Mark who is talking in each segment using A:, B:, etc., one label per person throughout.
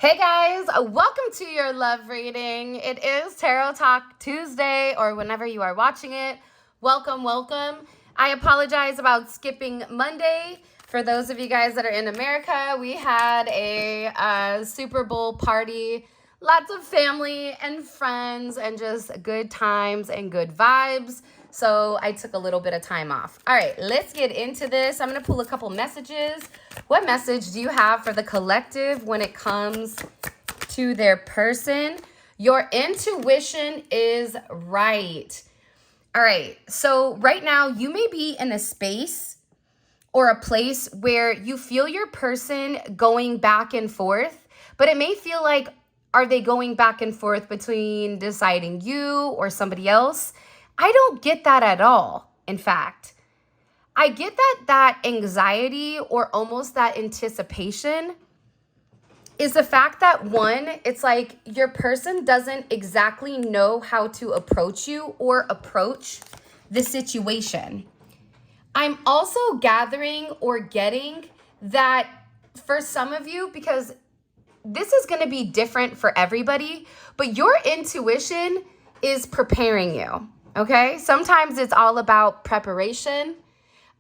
A: Hey guys, welcome to your love reading. It is Tarot Talk Tuesday, or whenever you are watching it. Welcome, welcome. I apologize about skipping Monday. For those of you guys that are in America, we had a Super Bowl party. Lots of family and friends and just good times and good vibes. So I took a little bit of time off. All right, let's get into this. I'm going to pull a couple messages. What message do you have for the collective when it comes to their person? Your intuition is right. All right, so right now you may be in a space or a place where you feel your person going back and forth, but it may feel like, are they going back and forth between deciding you or somebody else? I don't get that at all. In fact, I get that anxiety or almost that anticipation is the fact that, one, it's like your person doesn't exactly know how to approach you or approach the situation. I'm also gathering or getting that for some of you, because this is going to be different for everybody, but your intuition is preparing you. Okay, sometimes it's all about preparation,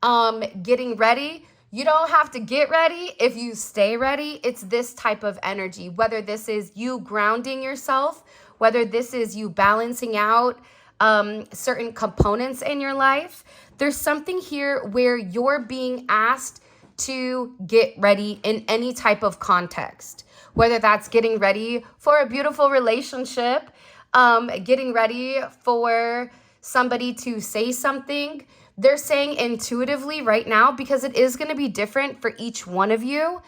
A: getting ready. You don't have to get ready if you stay ready. It's this type of energy, whether this is you grounding yourself, whether this is you balancing out certain components in your life. There's something here where you're being asked to get ready in any type of context, whether that's getting ready for a beautiful relationship, getting ready for somebody to say something. They're saying intuitively right now, because it is going to be different for each one of you.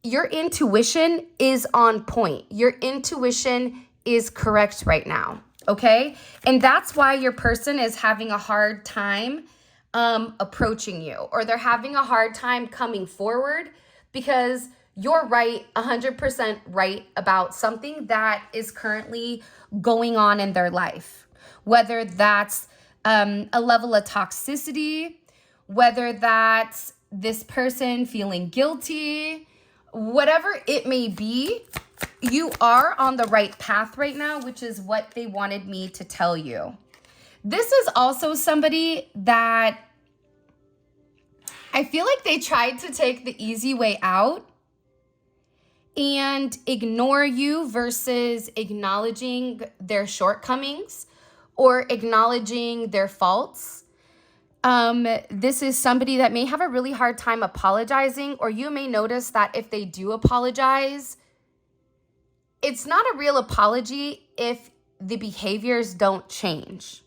A: Your intuition is on point. Your intuition is correct right now. Okay. And that's why your person is having a hard time approaching you, or they're having a hard time coming forward, because you're right, 100% right about something that is currently going on in their life. Whether that's a level of toxicity, whether that's this person feeling guilty, whatever it may be, you are on the right path right now, which is what they wanted me to tell you. This is also somebody that I feel like they tried to take the easy way out and ignore you versus acknowledging their shortcomings or acknowledging their faults. This is somebody that may have a really hard time apologizing, or you may notice that if they do apologize, it's not a real apology if the behaviors don't change.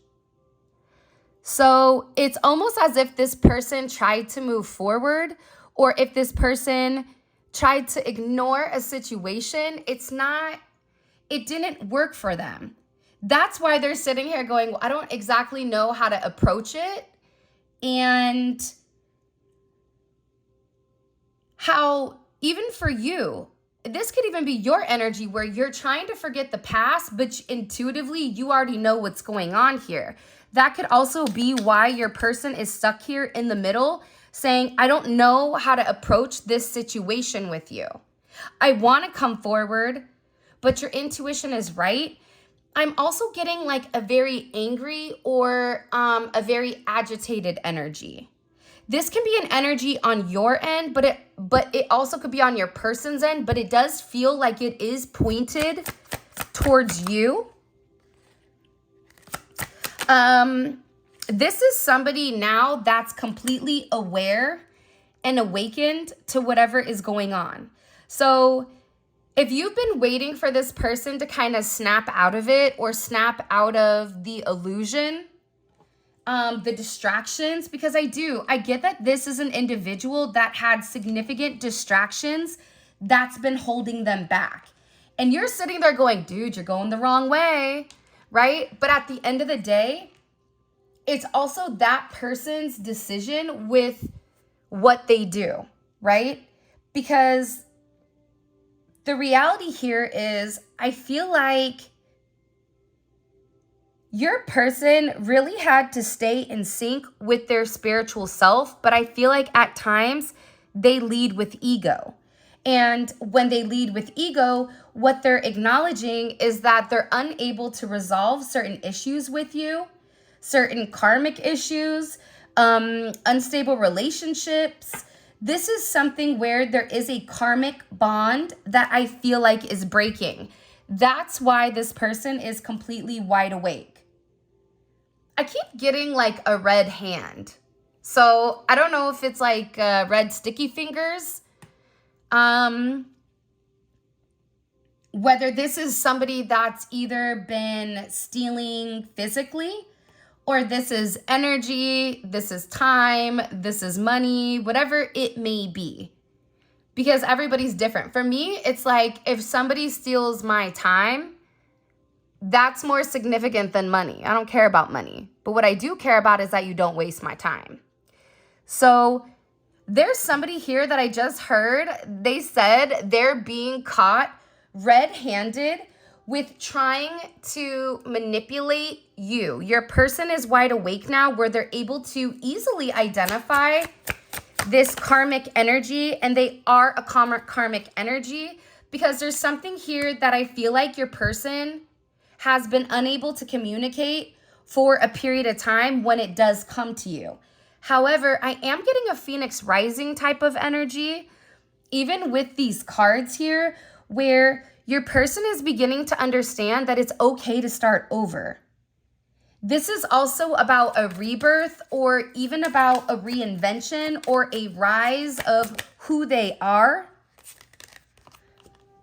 A: So it's almost as if this person tried to move forward, or if this person tried to ignore a situation, it didn't work for them. That's why they're sitting here going, well, I don't exactly know how to approach it. And how, even for you, this could even be your energy where you're trying to forget the past, but intuitively you already know what's going on here. That could also be why your person is stuck here in the middle, saying, I don't know how to approach this situation with you. I want to come forward, but your intuition is right. I'm also getting like a very angry or a very agitated energy. This can be an energy on your end, but it also could be on your person's end, but it does feel like it is pointed towards you. This is somebody now that's completely aware and awakened to whatever is going on. So if you've been waiting for this person to kind of snap out of it, or snap out of the illusion, the distractions, because I get that this is an individual that had significant distractions that's been holding them back. And you're sitting there going, dude, you're going the wrong way, right? But at the end of the day, it's also that person's decision with what they do, right? Because the reality here is, I feel like your person really had to stay in sync with their spiritual self, but I feel like at times they lead with ego. And when they lead with ego, what they're acknowledging is that they're unable to resolve certain issues with you, certain karmic issues, unstable relationships. This is something where there is a karmic bond that I feel like is breaking. That's why this person is completely wide awake. I keep getting like a red hand. So I don't know if it's like red sticky fingers. Whether this is somebody that's either been stealing physically, or this is energy, this is time, this is money, whatever it may be. Because everybody's different. For me, it's like if somebody steals my time, that's more significant than money. I don't care about money. But what I do care about is that you don't waste my time. So there's somebody here that I just heard. They said they're being caught red-handed with trying to manipulate you. Your person is wide awake now where they're able to easily identify this karmic energy, and they are a karmic energy because there's something here that I feel like your person has been unable to communicate for a period of time when it does come to you. However, I am getting a Phoenix Rising type of energy, even with these cards here, where your person is beginning to understand that it's okay to start over. This is also about a rebirth or even about a reinvention or a rise of who they are.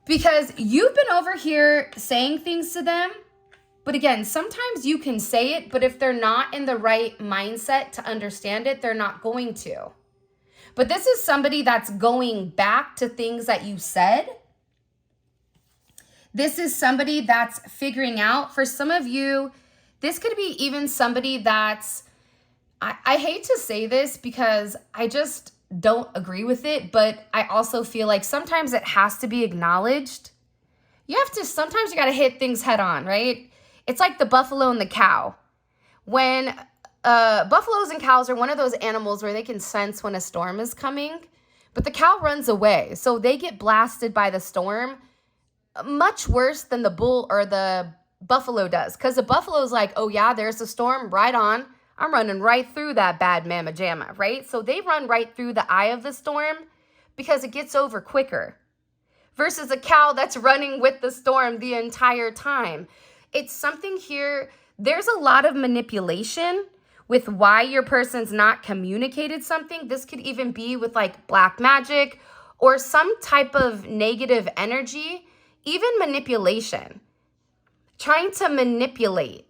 A: Because you've been over here saying things to them, but again, sometimes you can say it, but if they're not in the right mindset to understand it, they're not going to. But this is somebody that's going back to things that you said. This is somebody that's figuring out. For some of you, this could be even somebody that's, I hate to say this because I just don't agree with it, but I also feel like sometimes it has to be acknowledged. Sometimes you got to hit things head on, right? It's like the buffalo and the cow. When buffaloes and cows are one of those animals where they can sense when a storm is coming, but the cow runs away. So they get blasted by the storm much worse than the bull or the buffalo does. Because the buffalo's like, oh yeah, there's a storm, right on. I'm running right through that bad mamma jamma, right? So they run right through the eye of the storm because it gets over quicker. Versus a cow that's running with the storm the entire time. It's something here, there's a lot of manipulation with why your person's not communicated something. This could even be with like black magic or some type of negative energy, even manipulation. Trying to manipulate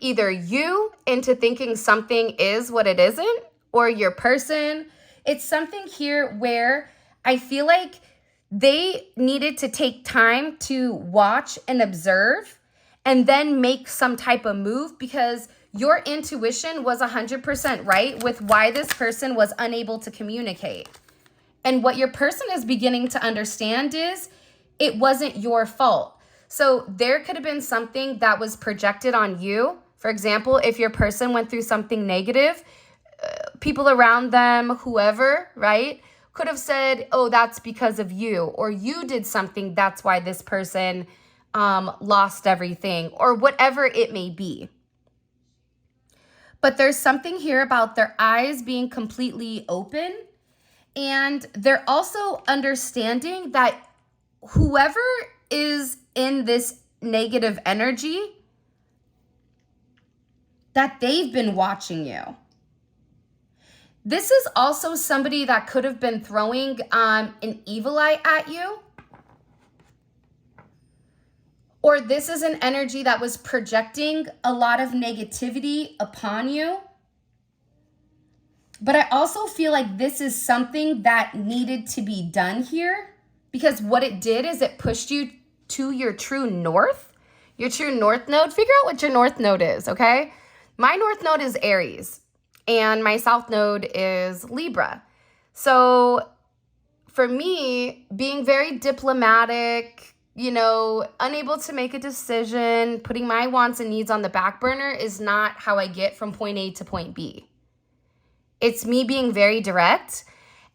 A: either you into thinking something is what it isn't, or your person. It's something here where I feel like they needed to take time to watch and observe and then make some type of move because your intuition was 100% right with why this person was unable to communicate. And what your person is beginning to understand is it wasn't your fault. So there could have been something that was projected on you. For example, if your person went through something negative, people around them, whoever, right, could have said, oh, that's because of you, or you did something, that's why this person lost everything, or whatever it may be. But there's something here about their eyes being completely open, and they're also understanding that whoever is in this negative energy, that they've been watching you. This is also somebody that could have been throwing an evil eye at you. Or this is an energy that was projecting a lot of negativity upon you. But I also feel like this is something that needed to be done here, because what it did is it pushed you to your true north, your true north node. Figure out what your north node is, okay? My north node is Aries and my south node is Libra. So for me, being very diplomatic, unable to make a decision, putting my wants and needs on the back burner is not how I get from point A to point B. It's me being very direct.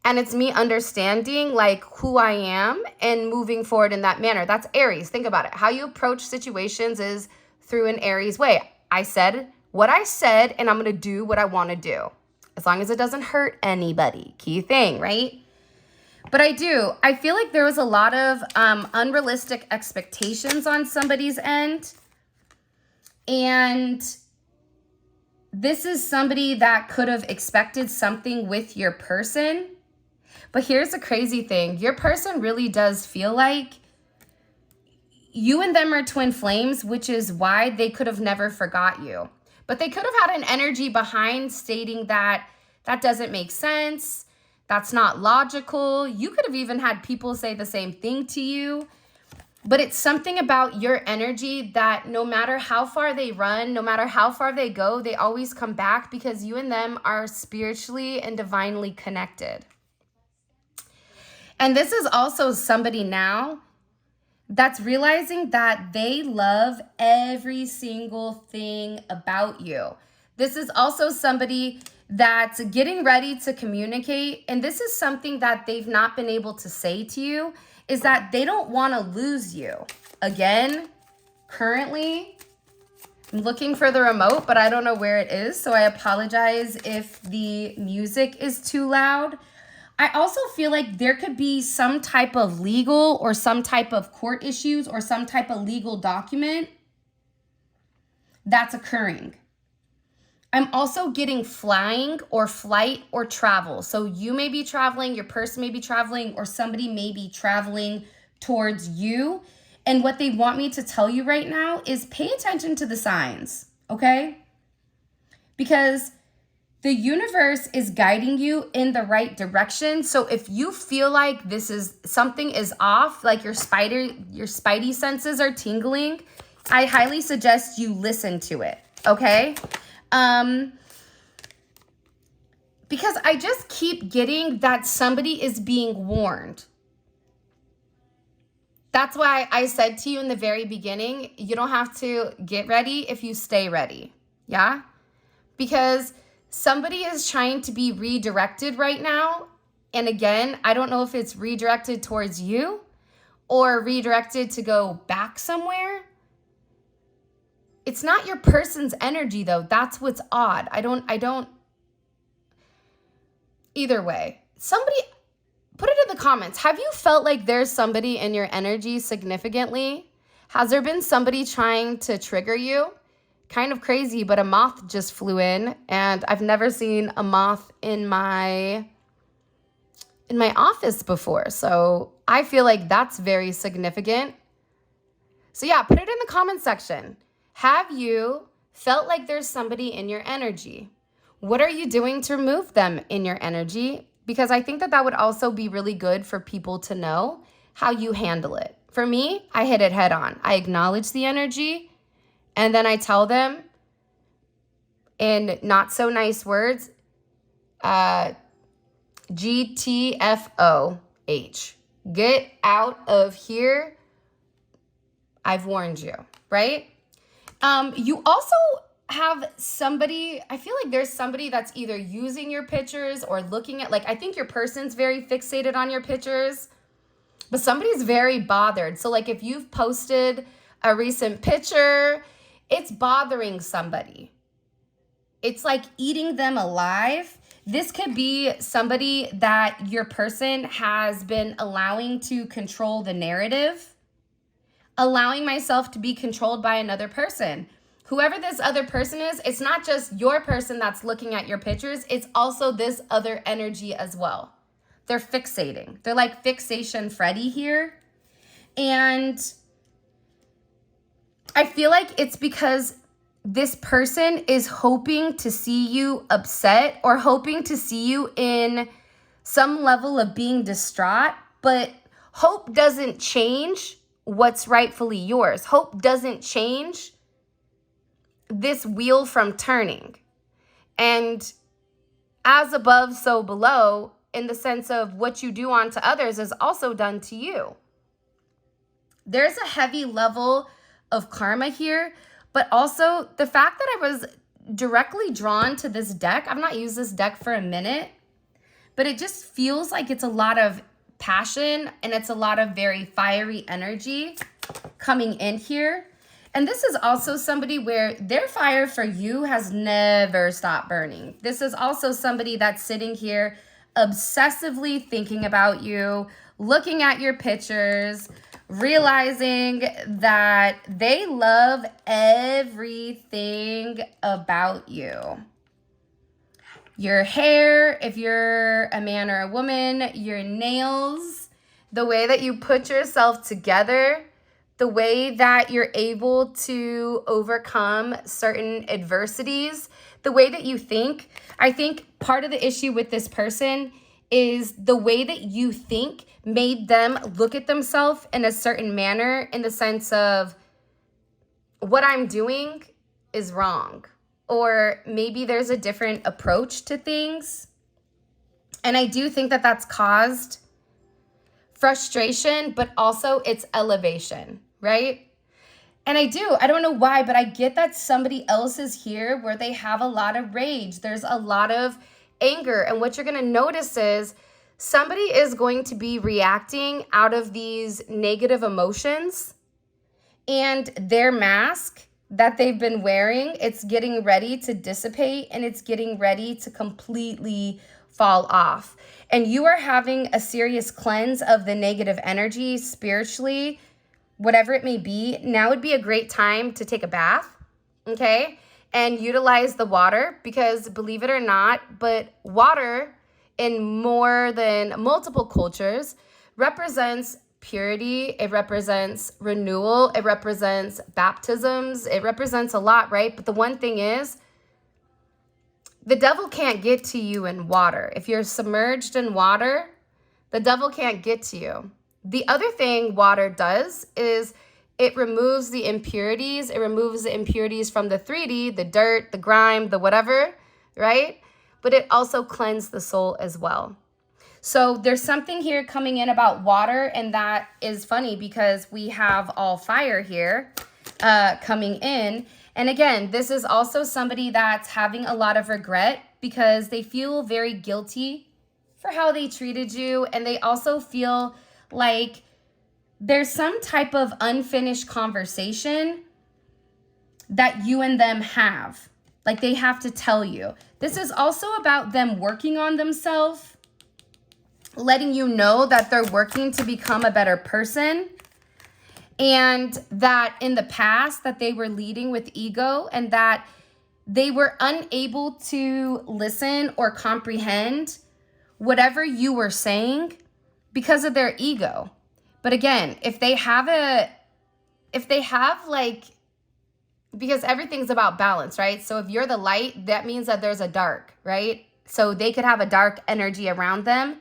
A: And it's me understanding like who I am and moving forward in that manner. That's Aries. Think about it. How you approach situations is through an Aries way. I said what I said, and I'm going to do what I want to do, as long as it doesn't hurt anybody. Key thing, right? But I feel like there was a lot of unrealistic expectations on somebody's end. And this is somebody that could have expected something with your person. But here's the crazy thing. Your person really does feel like you and them are twin flames, which is why they could have never forgot you. But they could have had an energy behind stating that that doesn't make sense. That's not logical. You could have even had people say the same thing to you. But it's something about your energy that no matter how far they run, no matter how far they go, they always come back because you and them are spiritually and divinely connected. And this is also somebody now that's realizing that they love every single thing about you. This is also somebody that's getting ready to communicate. And this is something that they've not been able to say to you, is that they don't want to lose you. Again, currently, I'm looking for the remote, but I don't know where it is. So I apologize if the music is too loud. I also feel like there could be some type of legal or some type of court issues or some type of legal document that's occurring. I'm also getting flying or flight or travel. So you may be traveling, your person may be traveling, or somebody may be traveling towards you. And what they want me to tell you right now is pay attention to the signs, okay? Because the universe is guiding you in the right direction. So if you feel like this is something is off, like your spidey senses are tingling, I highly suggest you listen to it, okay? Because I just keep getting that somebody is being warned. That's why I said to you in the very beginning, you don't have to get ready if you stay ready, yeah? Because somebody is trying to be redirected right now. And again, I don't know if it's redirected towards you or redirected to go back somewhere. It's not your person's energy though. That's what's odd. I don't, either way. Somebody, put it in the comments. Have you felt like there's somebody in your energy significantly? Has there been somebody trying to trigger you? Kind of crazy, but a moth just flew in, and I've never seen a moth in my office before. So I feel like that's very significant. So yeah, put it in the comment section. Have you felt like there's somebody in your energy? What are you doing to remove them in your energy? Because I think that would also be really good for people to know how you handle it. For me, I hit it head on. I acknowledge the energy. And then I tell them in not so nice words, GTFOH. Get out of here. I've warned you, right? You also have somebody, I feel like there's somebody that's either using your pictures or looking at, like, I think your person's very fixated on your pictures, but somebody's very bothered. So like if you've posted a recent picture, it's bothering somebody. It's like eating them alive. This could be somebody that your person has been allowing to control the narrative, allowing myself to be controlled by another person. Whoever this other person is, it's not just your person that's looking at your pictures. It's also this other energy as well. They're fixating. They're like fixation Freddy here. And I feel like it's because this person is hoping to see you upset or hoping to see you in some level of being distraught, but hope doesn't change what's rightfully yours. Hope doesn't change this wheel from turning. And as above, so below, in the sense of what you do unto others is also done to you. There's a heavy level of karma here, but also the fact that I was directly drawn to this deck. I've not used this deck for a minute, but it just feels like it's a lot of passion and it's a lot of very fiery energy coming in here. And this is also somebody where their fire for you has never stopped burning. This is also somebody that's sitting here obsessively thinking about you, looking at your pictures, realizing that they love everything about you. Your hair, if you're a man or a woman, your nails, the way that you put yourself together, the way that you're able to overcome certain adversities, the way that you think. I think part of the issue with this person is the way that you think made them look at themselves in a certain manner, in the sense of what I'm doing is wrong. Or maybe there's a different approach to things. And I do think that that's caused frustration, but also it's elevation, right? And I don't know why, but I get that somebody else is here where they have a lot of rage. There's a lot of anger. And what you're going to notice is somebody is going to be reacting out of these negative emotions, and their mask that they've been wearing, it's getting ready to dissipate and it's getting ready to completely fall off. And you are having a serious cleanse of the negative energy spiritually, whatever it may be. Now would be a great time to take a bath, okay? And utilize the water, because believe it or not, but water in more than multiple cultures represents purity, it represents renewal, it represents baptisms, it represents a lot, right? But the one thing is, the devil can't get to you in water. If you're submerged in water, the devil can't get to you. The other thing water does is it removes the impurities. It removes the impurities from the 3D, the dirt, the grime, the whatever, right? But it also cleanses the soul as well. So there's something here coming in about water, and that is funny because we have all fire here coming in. And again, this is also somebody that's having a lot of regret because they feel very guilty for how they treated you. And they also feel like there's some type of unfinished conversation that you and them have. Like they have to tell you. This is also about them working on themselves, letting you know that they're working to become a better person, and that in the past that they were leading with ego and that they were unable to listen or comprehend whatever you were saying because of their ego. But again, if they have like, because everything's about balance, right? So if you're the light, that means that there's a dark, right? So they could have a dark energy around them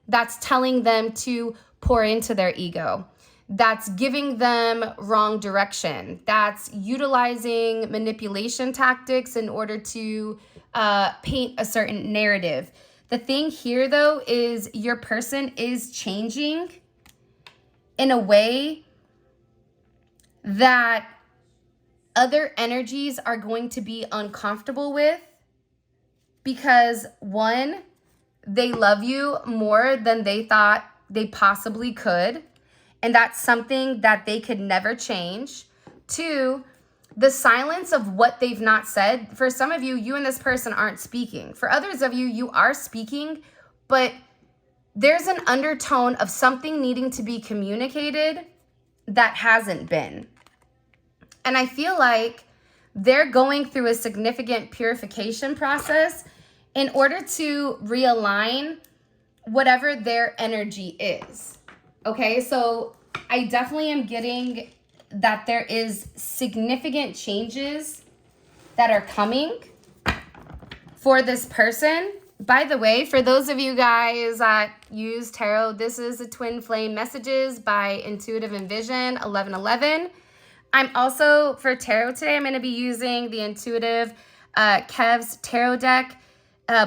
A: that's telling them to pour into their ego, that's giving them wrong direction, that's utilizing manipulation tactics in order to paint a certain narrative. The thing here, though, is your person is changing in a way that other energies are going to be uncomfortable with, because one, they love you more than they thought they possibly could, and that's something that they could never change. Two, the silence of what they've not said. For some of you, you and this person aren't speaking. For others of you, you are speaking, but there's an undertone of something needing to be communicated that hasn't been. And I feel like they're going through a significant purification process in order to realign whatever their energy is. Okay, so I definitely am getting that there is significant changes that are coming for this person. By the way, for those of you guys that use tarot, this is the Twin Flame Messages by Intuitive Envision 1111. I'm also, for tarot today, I'm going to be using the Intuitive Kev's Tarot deck.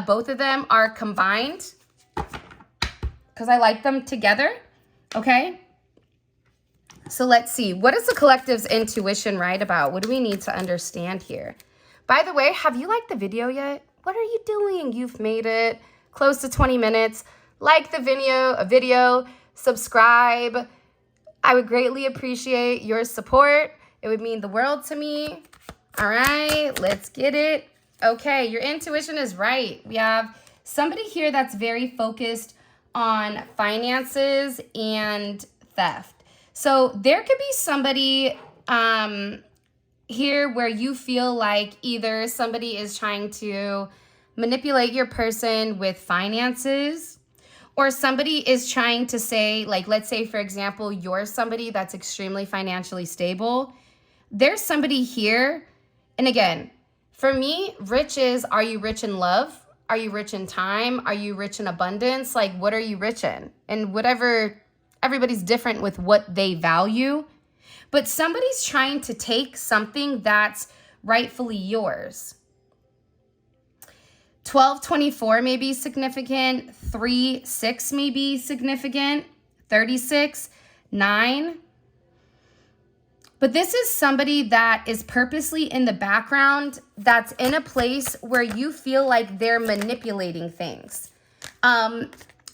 A: Both of them are combined because I like them together. Okay. So let's see. What is the collective's intuition right about? What do we need to understand here? By the way, have you liked the video yet? What are you doing? You've made it close to 20 minutes. Like the video, subscribe. I would greatly appreciate your support. It would mean the world to me. All right, let's get it. Okay, your intuition is right. We have somebody here that's very focused on finances and theft. So there could be somebody here where you feel like either somebody is trying to manipulate your person with finances, or somebody is trying to say, like, let's say, for example, you're somebody that's extremely financially stable. There's somebody here, and again, for me, rich is, are you rich in love? Are you rich in time? Are you rich in abundance? Like, what are you rich in? And whatever, everybody's different with what they value. But somebody's trying to take something that's rightfully yours. 1224 may be significant. 36 may be significant. 36, 9. But this is somebody that is purposely in the background, that's in a place where you feel like they're manipulating things.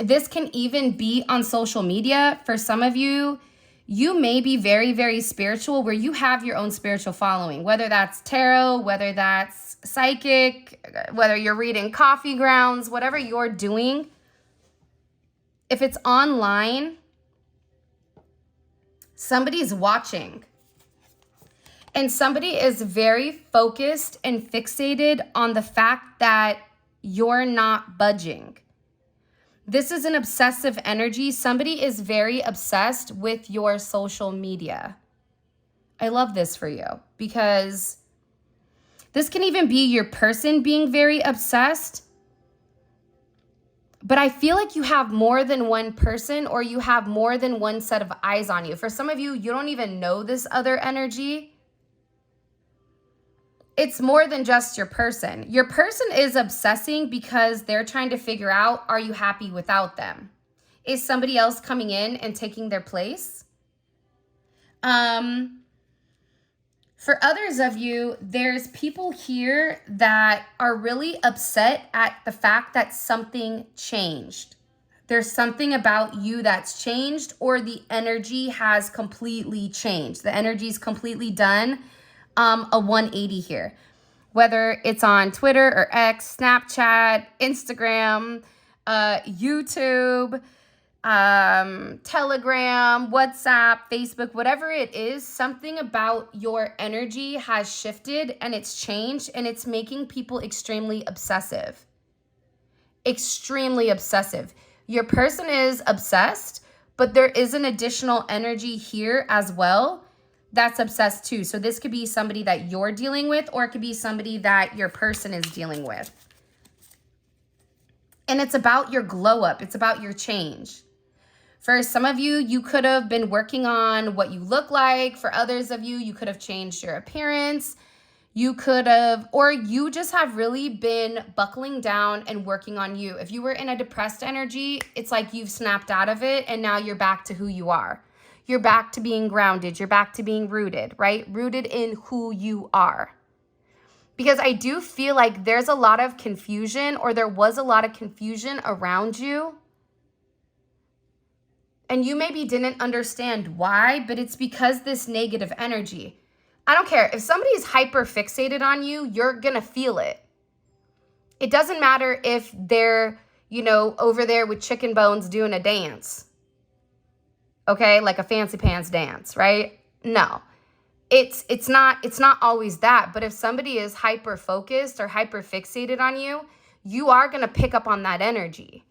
A: This can even be on social media. For some of you, you may be very, very spiritual, where you have your own spiritual following, whether that's tarot, whether that's psychic, whether you're reading coffee grounds, whatever you're doing. If it's online, somebody's watching. And somebody is very focused and fixated on the fact that you're not budging. This is an obsessive energy. Somebody is very obsessed with your social media. I love this for you, because this can even be your person being very obsessed. But I feel like you have more than one person, or you have more than one set of eyes on you. For some of you, you don't even know this other energy. It's more than just your person. Your person is obsessing because they're trying to figure out, are you happy without them? Is somebody else coming in and taking their place? For others of you, there's people here that are really upset at the fact that something changed. There's something about you that's changed, or the energy has completely changed. The energy's completely done a 180 here, whether it's on Twitter or X, Snapchat, Instagram, YouTube, Telegram, WhatsApp, Facebook, whatever it is, something about your energy has shifted and it's changed, and it's making people extremely obsessive. Extremely obsessive. Your person is obsessed, but there is an additional energy here as well that's obsessed too. So this could be somebody that you're dealing with, or it could be somebody that your person is dealing with. And it's about your glow up. It's about your change. For some of you, you could have been working on what you look like. For others of you, you could have changed your appearance. You could have, or you just have really been buckling down and working on you. If you were in a depressed energy, it's like you've snapped out of it and now you're back to who you are. You're back to being grounded. You're back to being rooted, right? Rooted in who you are. Because I do feel like there's a lot of confusion, or there was a lot of confusion around you. And you maybe didn't understand why, but it's because this negative energy. I don't care. If somebody is hyper fixated on you, you're going to feel it. It doesn't matter if they're, over there with chicken bones doing a dance. Okay, like a fancy pants dance, right? No, it's not always that. But if somebody is hyper focused or hyper fixated on you, you are gonna pick up on that energy.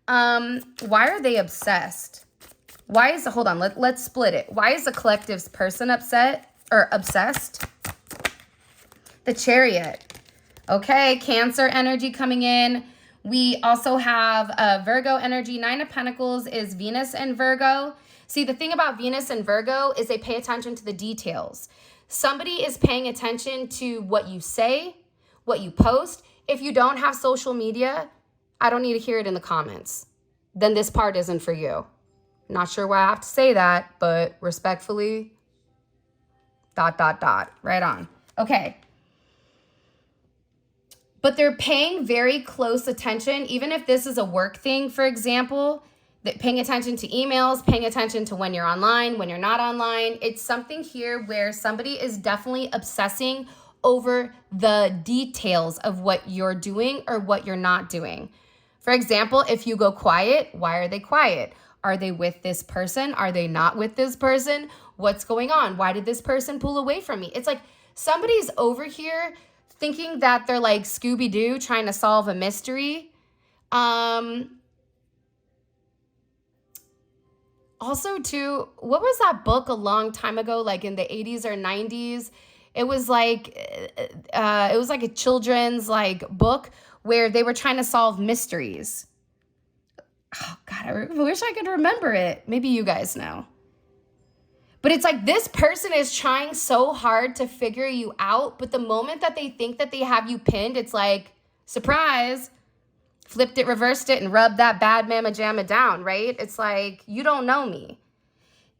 A: Why are they obsessed? Hold on, let's split it. Why is the collective's person upset or obsessed? The Chariot. Okay, Cancer energy coming in. We also have Virgo energy. 9 of Pentacles is Venus and Virgo. See, the thing about Venus and Virgo is they pay attention to the details. Somebody is paying attention to what you say, what you post. If you don't have social media, I don't need to hear it in the comments. Then this part isn't for you. Not sure why I have to say that, but respectfully, ... Right on. Okay. But they're paying very close attention, even if this is a work thing, for example, that paying attention to emails, paying attention to when you're online, when you're not online. It's something here where somebody is definitely obsessing over the details of what you're doing or what you're not doing. For example, if you go quiet, why are they quiet? Are they with this person? Are they not with this person? What's going on? Why did this person pull away from me? It's like somebody's over here thinking that they're like Scooby-Doo trying to solve a mystery. Also, too, what was that book a long time ago, like in the 80s or 90s? It was like a children's like book where they were trying to solve mysteries. Oh God, I wish I could remember it. Maybe you guys know. But it's like this person is trying so hard to figure you out, but the moment that they think that they have you pinned, it's like, surprise, flipped it, reversed it, and rubbed that bad mama jamma down, right? It's like, you don't know me.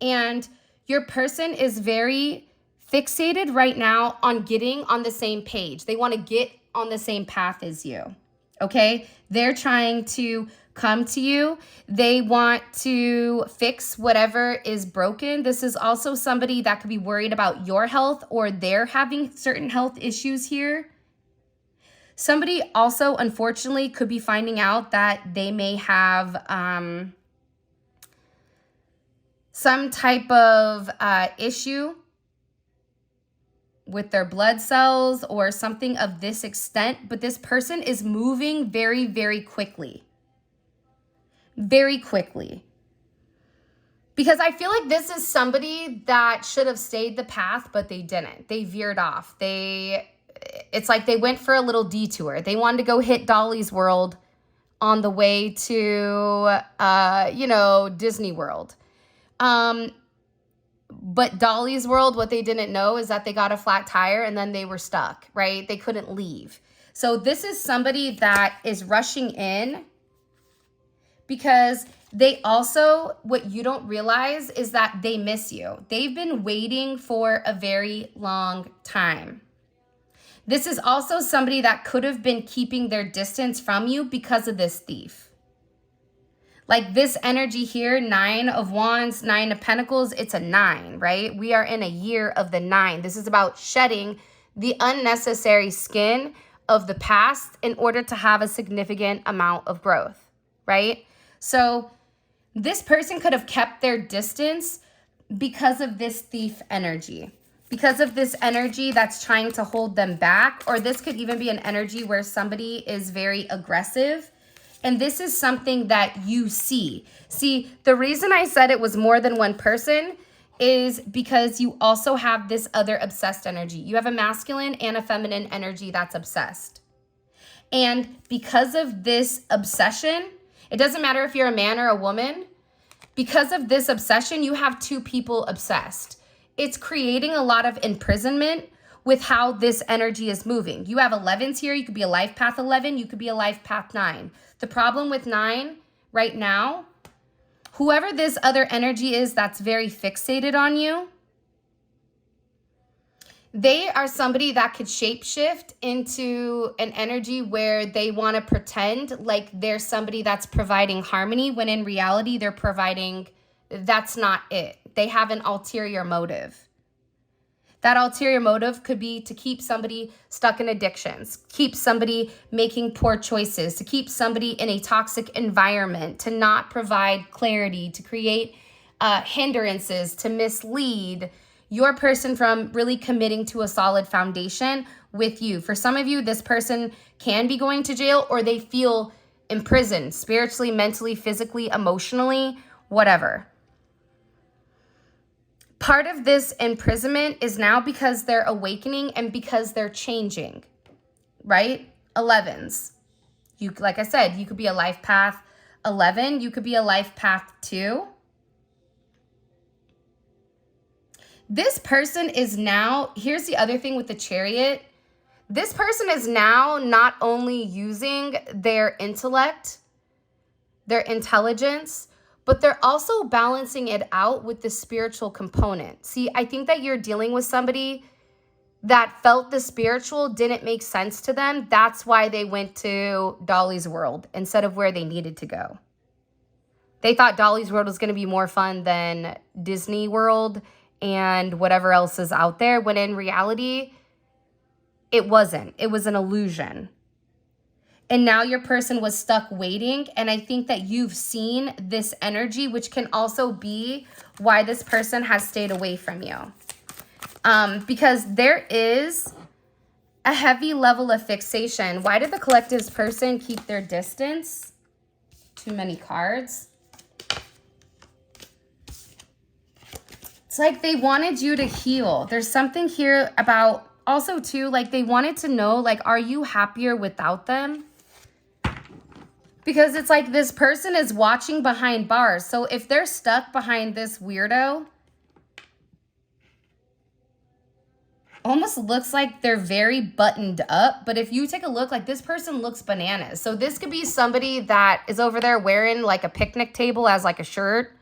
A: And your person is very fixated right now on getting on the same page. They want to get on the same path as you, okay? They're trying to come to you. They want to fix whatever is broken. This is also somebody that could be worried about your health, or they're having certain health issues here. Somebody also, unfortunately, could be finding out that they may have some type of issue with their blood cells or something of this extent, but this person is moving very, very quickly. Very quickly. Because I feel like this is somebody that should have stayed the path, but they didn't. They veered off. It's like they went for a little detour. They wanted to go hit Dolly's World on the way to, Disney World. But Dolly's World, what they didn't know is that they got a flat tire and then they were stuck, right? They couldn't leave. So this is somebody that is rushing in because they also, what you don't realize is that they miss you. They've been waiting for a very long time. This is also somebody that could have been keeping their distance from you because of this thief. Like this energy here, 9 of Wands, 9 of Pentacles, it's a 9, right? We are in a year of the 9. This is about shedding the unnecessary skin of the past in order to have a significant amount of growth, right? So this person could have kept their distance because of this thief energy, because of this energy that's trying to hold them back, or this could even be an energy where somebody is very aggressive. And this is something that you see. See, the reason I said it was more than one person is because you also have this other obsessed energy. You have a masculine and a feminine energy that's obsessed. And because of this obsession, it doesn't matter if you're a man or a woman, because of this obsession, you have two people obsessed. It's creating a lot of imprisonment with how this energy is moving. You have 11s here. You could be a life path 11. You could be a life path 9. The problem with 9 right now, whoever this other energy is that's very fixated on you, they are somebody that could shapeshift into an energy where they want to pretend like they're somebody that's providing harmony, when in reality they're providing, that's not it. They have an ulterior motive. That ulterior motive could be to keep somebody stuck in addictions, keep somebody making poor choices, to keep somebody in a toxic environment, to not provide clarity, to create hindrances, to mislead your person from really committing to a solid foundation with you. For some of you, this person can be going to jail, or they feel imprisoned spiritually, mentally, physically, emotionally, whatever. Part of this imprisonment is now because they're awakening and because they're changing, right? 11s. You, like I said, you could be a life path 11. You could be a life path 2. This person is now, here's the other thing with the Chariot. This person is now not only using their intellect, their intelligence, but they're also balancing it out with the spiritual component. See, I think that you're dealing with somebody that felt the spiritual didn't make sense to them. That's why they went to Dolly's World instead of where they needed to go. They thought Dolly's World was going to be more fun than Disney World and whatever else is out there, when in reality, it wasn't. It was an illusion. And now your person was stuck waiting. And I think that you've seen this energy, which can also be why this person has stayed away from you. Because there is a heavy level of fixation. Why did the collective's person keep their distance? Too many cards. It's like they wanted you to heal. There's something here about also too, like they wanted to know, like, are you happier without them? Because it's like this person is watching behind bars. So if they're stuck behind this weirdo, almost looks like they're very buttoned up. But if you take a look, like this person looks bananas. So this could be somebody that is over there wearing like a picnic table as like a shirt,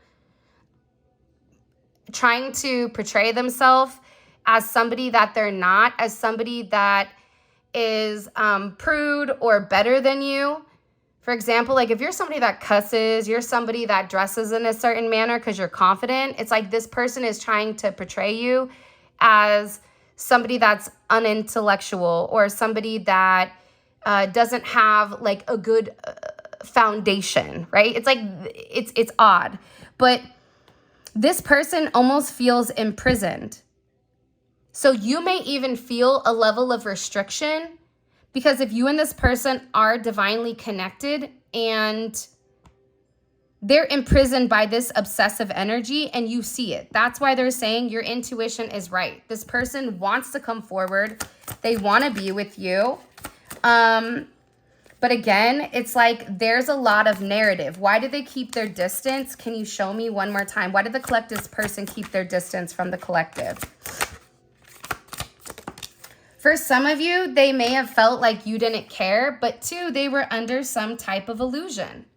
A: trying to portray themselves as somebody that they're not, as somebody that is prude or better than you. For example, like if you're somebody that cusses, you're somebody that dresses in a certain manner because you're confident, it's like this person is trying to portray you as somebody that's unintellectual or somebody that doesn't have like a good foundation, right? It's like, it's odd. But this person almost feels imprisoned. So you may even feel a level of restriction, because if you and this person are divinely connected and they're imprisoned by this obsessive energy and you see it. That's why they're saying your intuition is right. This person wants to come forward. They want to be with you. But again, it's like there's a lot of narrative. Why did they keep their distance? Can you show me one more time? Why did the collective's person keep their distance from the collective? For some of you, they may have felt like you didn't care, but two, they were under some type of illusion.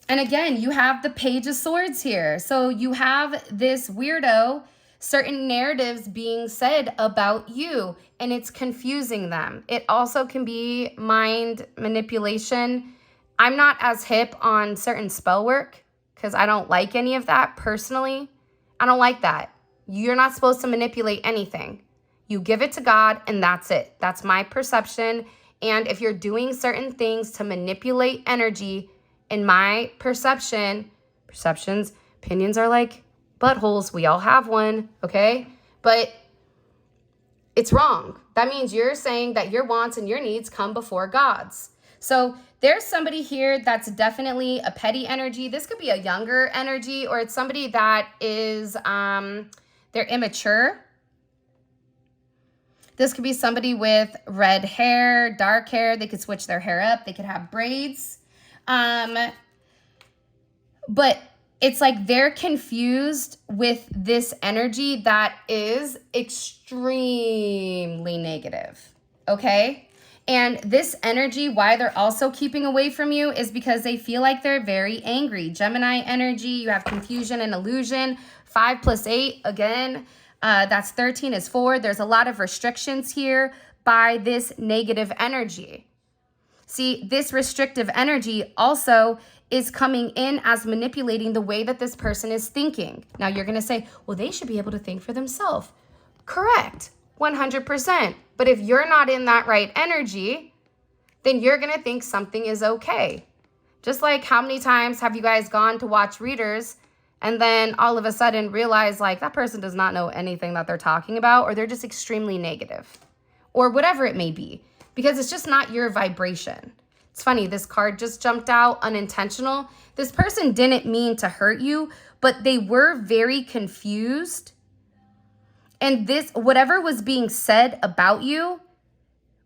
A: And again, you have the Page of Swords here. So you have this weirdo, certain narratives being said about you, and it's confusing them. It also can be mind manipulation. I'm not as hip on certain spell work because I don't like any of that personally. I don't like that. You're not supposed to manipulate anything. You give it to God and that's it. That's my perception. And if you're doing certain things to manipulate energy, in my perceptions, opinions are like buttholes. We all have one, okay? But it's wrong. That means you're saying that your wants and your needs come before God's. So there's somebody here that's definitely a petty energy. This could be a younger energy, or it's somebody that is, they're immature. This could be somebody with red hair, dark hair. They could switch their hair up. They could have braids. But it's like they're confused with this energy that is extremely negative, okay? And this energy, why they're also keeping away from you, is because they feel like they're very angry. Gemini energy, you have confusion and illusion. 5 plus 8, again, that's 13 is 4. There's a lot of restrictions here by this negative energy. See, this restrictive energy also is coming in as manipulating the way that this person is thinking. Now you're going to say, well, they should be able to think for themselves. Correct, 100%. But if you're not in that right energy, then you're going to think something is okay. Just like how many times have you guys gone to watch readers and then all of a sudden realize like that person does not know anything that they're talking about, or they're just extremely negative or whatever it may be, because it's just not your vibration. It's funny, this card just jumped out, unintentional. This person didn't mean to hurt you, but they were very confused. And this, whatever was being said about you,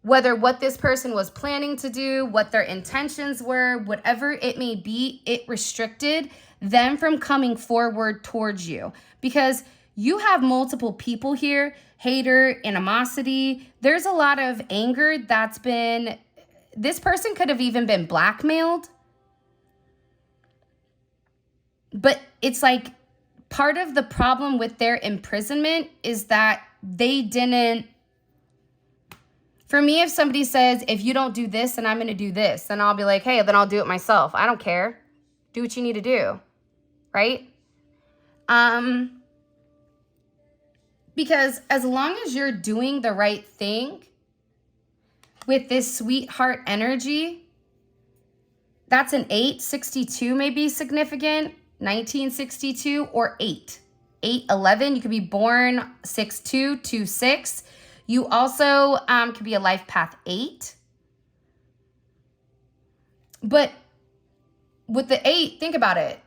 A: whether what this person was planning to do, what their intentions were, whatever it may be, it restricted them from coming forward towards you. Because you have multiple people here, hater, animosity. There's a lot of anger that's been, this person could have even been blackmailed. But it's like part of the problem with their imprisonment is that they didn't. For me, if somebody says, if you don't do this, then I'm going to do this, then I'll be like, hey, then I'll do it myself. I don't care. Do what you need to do, right? Because as long as you're doing the right thing with this sweetheart energy, that's an 8. 62 may be significant. 1962 or 8. 8/11. You could be born 6/2, 2/6. You also could be a life path 8. But with the 8, think about it.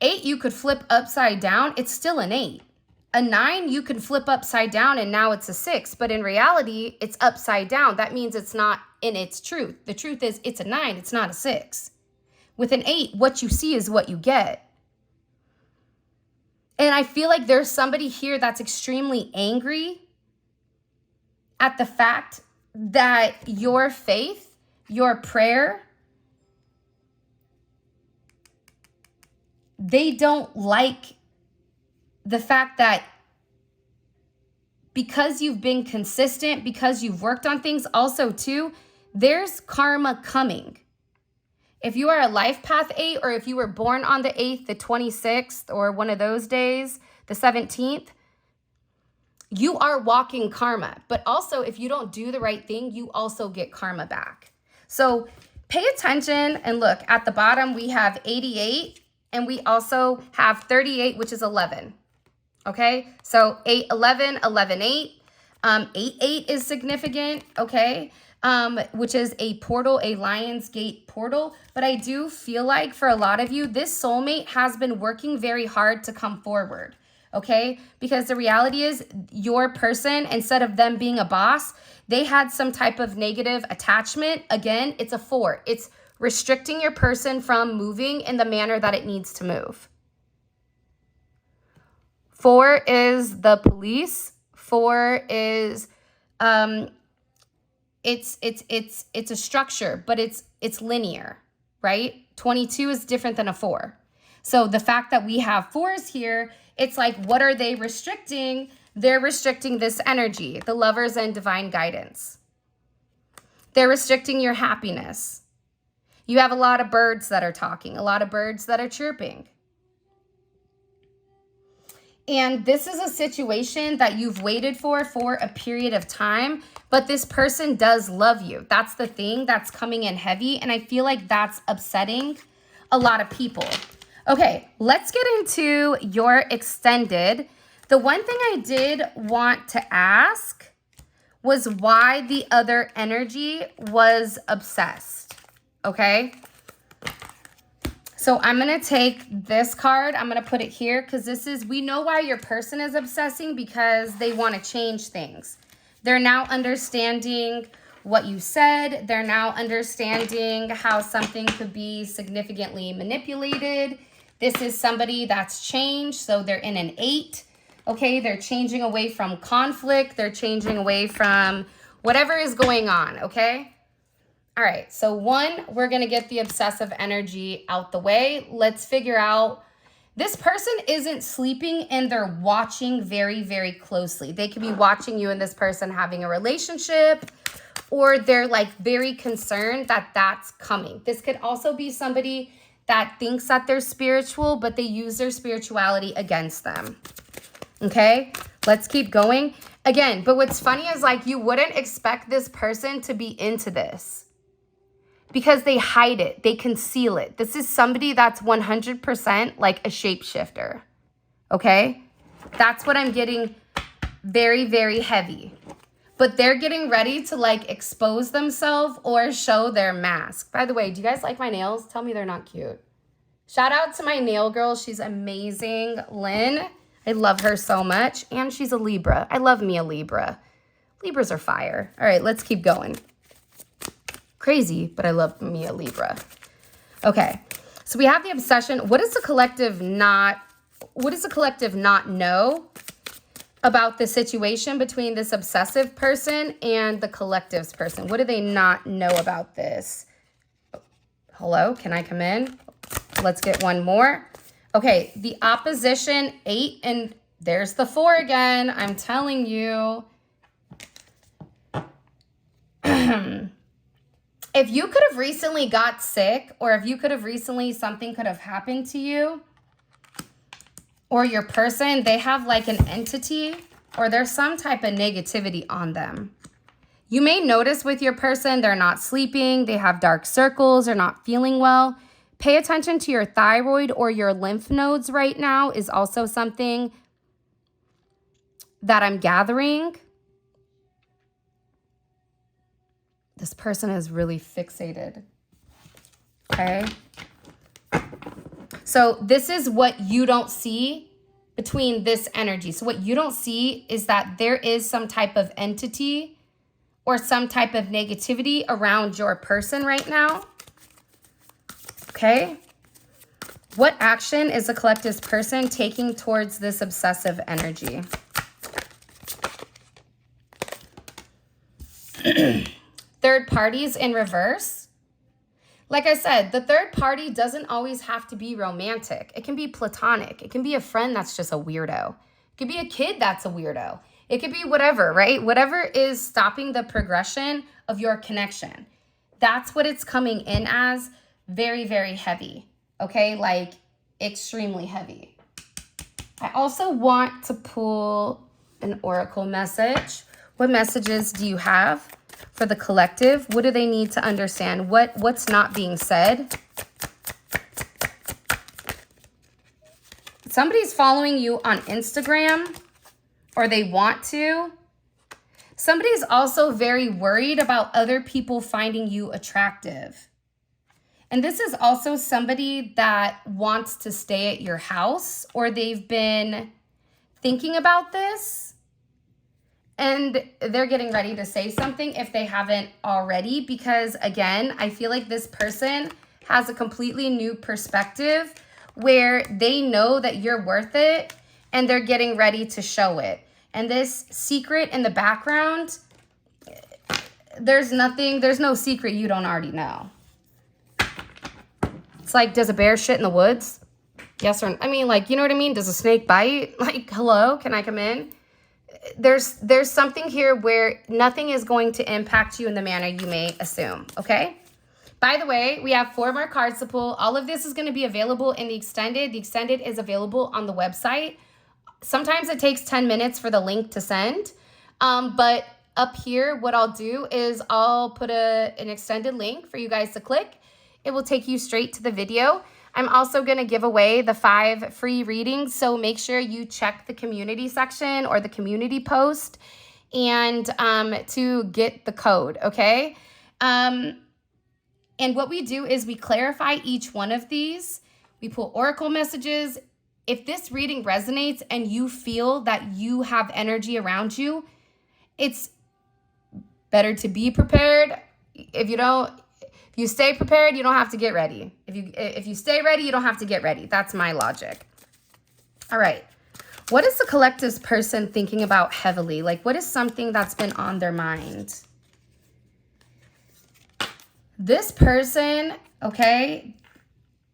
A: 8 you could flip upside down. It's still an 8. A 9 you can flip upside down and now it's a 6. But in reality, it's upside down. That means it's not in its truth. The truth is it's a 9. It's not a 6. With an 8, what you see is what you get. And I feel like there's somebody here that's extremely angry at the fact that your faith, your prayer, they don't like the fact that because you've been consistent, because you've worked on things, also too, there's karma coming. If you are a life path 8, or if you were born on the 8th, the 26th, or one of those days, the 17th, you are walking karma. But also, if you don't do the right thing, you also get karma back. So pay attention and look. At the bottom, we have 88, and we also have 38, which is 11. Okay? So 8/11, 11/8. 8/8 is significant, okay? Which is a portal, a Lion's Gate portal. But I do feel like for a lot of you, this soulmate has been working very hard to come forward, okay? Because the reality is your person, instead of them being a boss, they had some type of negative attachment. Again, it's a 4. It's restricting your person from moving in the manner that it needs to move. 4 is the police. 4 is it's a structure, but it's linear, right? 22 is different than a 4. So the fact that we have 4s here, it's like, what are they restricting? They're restricting this energy, the Lovers and divine guidance. They're restricting your happiness. You have a lot of birds that are talking, a lot of birds that are chirping. And this is a situation that you've waited for a period of time, but this person does love you. That's the thing that's coming in heavy, and I feel like that's upsetting a lot of people. Okay, let's get into your extended. The one thing I did want to ask was why the other energy was obsessed, okay? So I'm going to take this card. I'm going to put it here because this is, we know why your person is obsessing, because they want to change things. They're now understanding what you said. They're now understanding how something could be significantly manipulated. This is somebody that's changed. So they're in an 8. Okay, they're changing away from conflict. They're changing away from whatever is going on, okay? All right, so 1, we're going to get the obsessive energy out the way. Let's figure out, this person isn't sleeping and they're watching very, very closely. They could be watching you and this person having a relationship, or they're like very concerned that that's coming. This could also be somebody that thinks that they're spiritual, but they use their spirituality against them. Okay, let's keep going. Again, but what's funny is like you wouldn't expect this person to be into this, because they hide it. They conceal it. This is somebody that's 100% like a shapeshifter. Okay? That's what I'm getting, very, very heavy. But they're getting ready to like expose themselves or show their mask. By the way, do you guys like my nails? Tell me they're not cute. Shout out to my nail girl. She's amazing. Lynn. I love her so much. And she's a Libra. I love me a Libra. Libras are fire. All right, let's keep going. Crazy, but I love me a Libra. Okay, so we have the obsession. What does the collective not know about the situation between this obsessive person and the collective's person? What do they not know about this? Hello, can I come in? Let's get one more. Okay, the opposition 8 and There's the 4 again. I'm telling you. If you could have recently got sick, or if you could have recently, something could have happened to you, or your person, they have like an entity, or there's some type of negativity on them. You may notice with your person, they're not sleeping, they have dark circles, they're not feeling well. Pay attention to your thyroid or your lymph nodes right now is also something that I'm gathering. This person is really fixated, okay? So this is what you don't see between this energy. So what you don't see is that there is some type of entity or some type of negativity around your person right now, okay? What action is the collective's person taking towards this obsessive energy? Third parties in reverse. Like I said, the third party doesn't always have to be romantic. It can be platonic. It can be a friend that's just a weirdo. It could be a kid that's a weirdo. It could be whatever, right? Whatever is stopping the progression of your connection. That's what it's coming in as. Very, very heavy. Okay? Like extremely heavy. I also want to pull an oracle message. What messages do you have for the collective? What do they need to understand? What's not being said? Somebody's following you on Instagram, or they want to. Somebody's also very worried about other people finding you attractive. And this is also somebody that wants to stay at your house, or they've been thinking about this and they're getting ready to say something if they haven't already, because again, I feel like this person has a completely new perspective where they know that you're worth it and they're getting ready to show it. And this secret in the background, there's no secret you don't already know. It's like, does a bear shit in the woods? Yes or no? I mean, like, you know what I mean? Does a snake bite? Like, hello, can I come in? There's something here where nothing is going to impact you in the manner you may assume, okay? By the way, we have 4 more cards to pull. All of this is going to be available in the extended. The extended is available on the website. Sometimes it takes 10 minutes for the link to send. But up here, what I'll do is I'll put an extended link for you guys to click. It will take you straight to the video. I'm also going to give away the 5 free readings. So make sure you check the community section or the community post and to get the code, okay? And what we do is we clarify each one of these. We pull oracle messages. If this reading resonates and you feel that you have energy around you, it's better to be prepared. If you stay prepared, you don't have to get ready. If you stay ready, you don't have to get ready. That's my logic. All right. What is the collective's person thinking about heavily? Like, what is something that's been on their mind? This person, okay,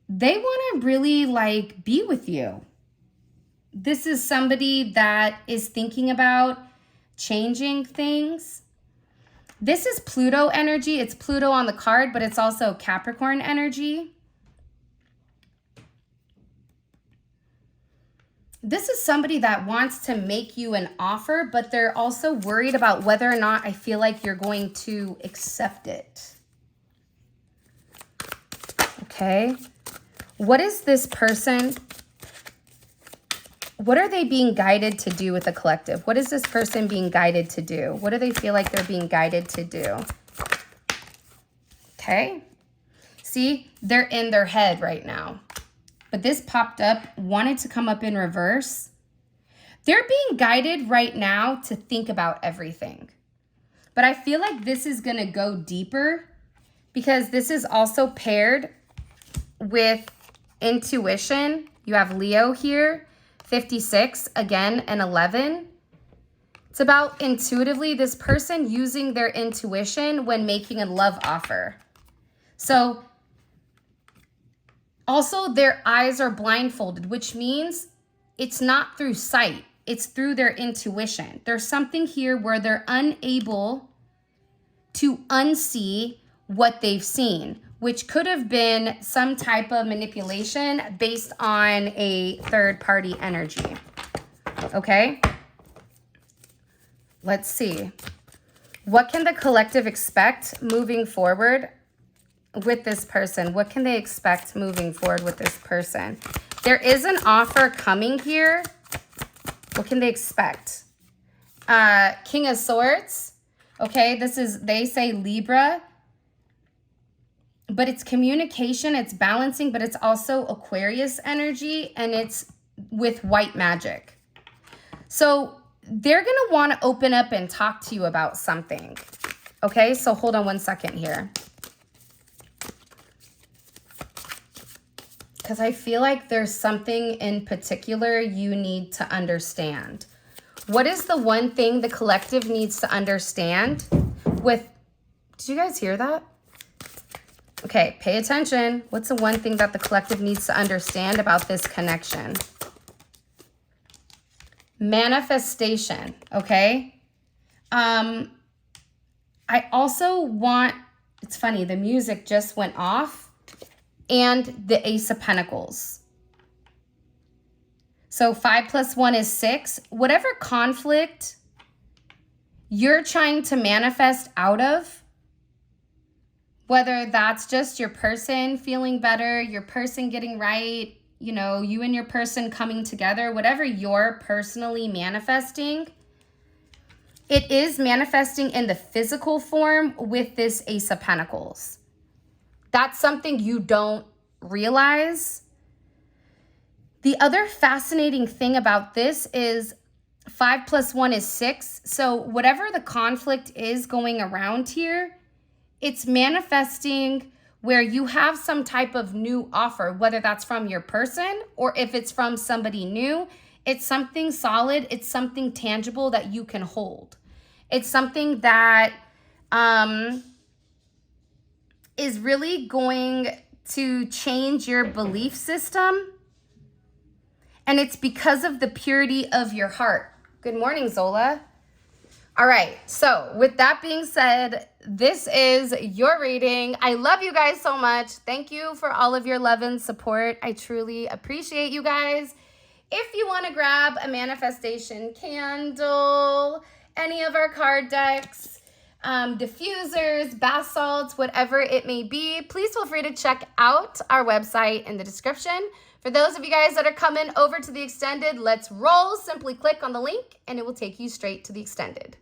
A: they want to really like be with you. This is somebody that is thinking about changing things. This is Pluto energy. It's Pluto on the card, but it's also Capricorn energy. This is somebody that wants to make you an offer, but they're also worried about whether or not I feel like you're going to accept it. Okay. What is this person? What are they being guided to do with the collective? What is this person being guided to do? What do they feel like they're being guided to do? Okay. See, they're in their head right now. But this popped up, wanted to come up in reverse. They're being guided right now to think about everything. But I feel like this is going to go deeper because this is also paired with intuition. You have Leo here, 56, again, and 11. It's about intuitively this person using their intuition when making a love offer. So also their eyes are blindfolded, which means it's not through sight. it's through their intuition. There's something here where they're unable to unsee what they've seen, which could have been some type of manipulation based on a third-party energy. Okay? Let's see. What can the collective expect moving forward with this person? What can they expect moving forward with this person? There is an offer coming here. What can they expect? King of Swords. Okay, this is, they say Libra. But it's communication, it's balancing, but it's also Aquarius energy, and it's with white magic. So they're going to want to open up and talk to you about something. Okay, so hold on one second here. Because I feel like there's something in particular you need to understand. What is the one thing the collective needs to understand with... Did you guys hear that? Okay, pay attention. What's the one thing that the collective needs to understand about this connection? Manifestation, okay? I also want... It's funny, the music just went off. And the Ace of Pentacles. So 5 plus 1 is 6. Whatever conflict you're trying to manifest out of, whether that's just your person feeling better, your person getting right, you know, you and your person coming together, whatever you're personally manifesting, it is manifesting in the physical form with this Ace of Pentacles. That's something you don't realize. The other fascinating thing about this is 5 plus 1 is 6. So whatever the conflict is going around here, it's manifesting where you have some type of new offer, whether that's from your person or if it's from somebody new. It's something solid. It's something tangible that you can hold. It's something that is really going to change your belief system. And it's because of the purity of your heart. Good morning, Zola. All right, so with that being said, this is your reading. I love you guys so much. Thank you for all of your love and support. I truly appreciate you guys. If you want to grab a manifestation candle, any of our card decks, diffusers, bath salts, whatever it may be, please feel free to check out our website in the description. For those of you guys that are coming over to the extended, let's roll. Simply click on the link and it will take you straight to the extended.